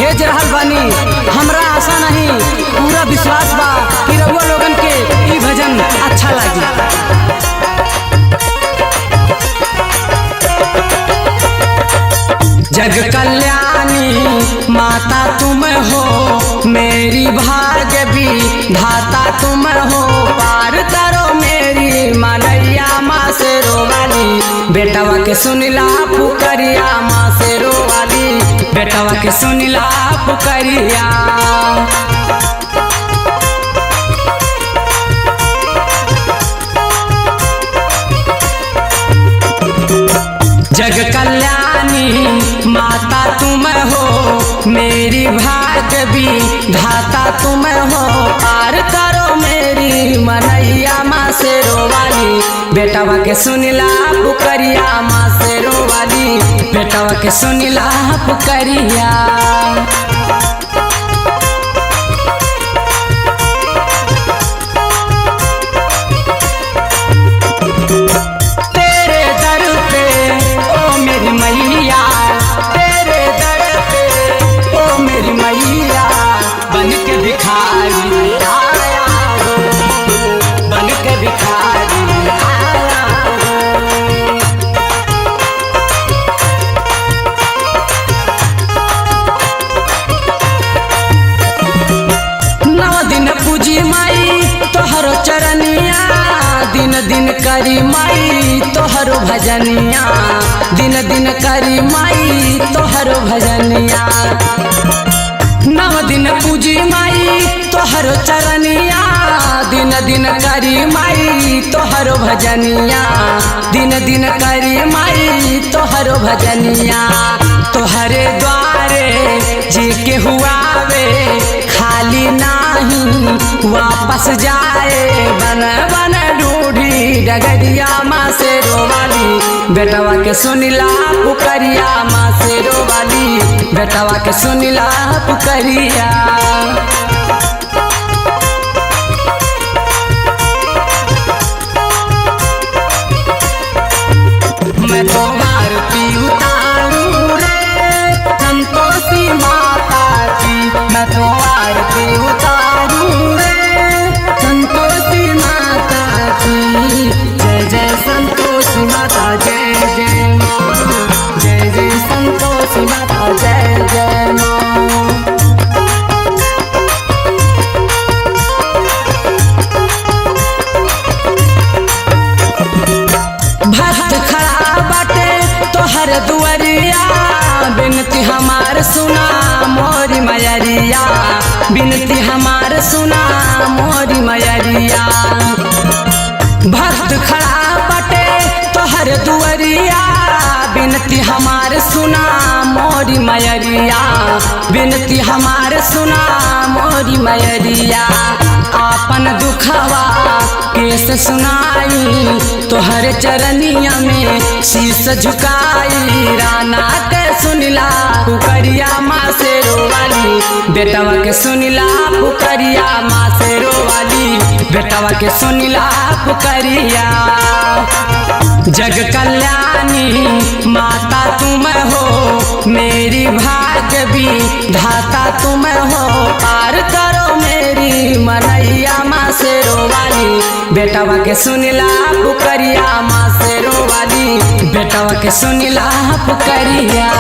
भेज रहल बानी। हमरा आशा नहीं पूरा विश्वास बा कि रउआ लोगन के ई भजन अच्छा लागी। जग कल्याणी माता तुम हो, मेरी भाग्य विधाता तुम हो। पार करो मेरी मनैया माँ से रोवाली, बेटवा के सुनिला पुकरिया माँ से रोवाली, बेटवा के सुनिला पुकरिया। जग कल्याणी माता तुम हो, मेरी भाग्य विधाता तुम हो। पार करो मेरी मनैया माँ से रोवाली, बेटवा के सुनिला पुकरिया माँ से रोवाली, बेटवा के सुनिला पुकरिया। तोहरो चरनिया दिन दिन करी माई तोहरो भजनिया, दिन दिन करी माई तोहरो भजनिया। नव दिन पूजी माई तोहरो चरनिया, दिन दिन करी माई तोहरो भजनिया, दिन दिन करी माई तोहरो भजनिया। तोहरे द्वारे जी के हुआवे खाली नाही वापस जाए, बन बन ढूढ़ी डगरिया माँ से रोवाली, बेटवा के सुनिला पुकरिया माँ से रोवाली, बेटवा के सुनिला पुकरिया। मैं तो आरती उतारूं रे संतोषी माता की, मैं तो आरती उतारूं रे संतोषी माता की। जय जय संतोषी माता जय जय माँ, जय जय संतोषी माता जय जय माँ। भक्त खड़ा बाटे तोहर दुआरिया, बिनती हमार सुना मोरी मयरिया, बिनती हमार सुना मोरी मयरिया। भक्त खड़ा बाटे तोहर दुआरिया, बिनती हमार सुना मोरी मयरिया, बिनती हमार सुना मोरी मयरिया। आपन दुखवा कैसे सुनाई तोहर चरनिया में शीश झुकाई, राना के सुनिला पुकरिया माँ से रोवाली, बेटवा के सुनिला पुकरिया माँ से रोवाली, बेटवा के सुनिला पुकरिया। जग कल्याणी माता तुम हो, मेरी भाग्य विधाता तुम हो। पार करो मेरी मनैया माँ से रोवाली, बेटवा के सुनिला पुकरिया माँ से रोवाली, बेटवा के सुनिला पुकरिया।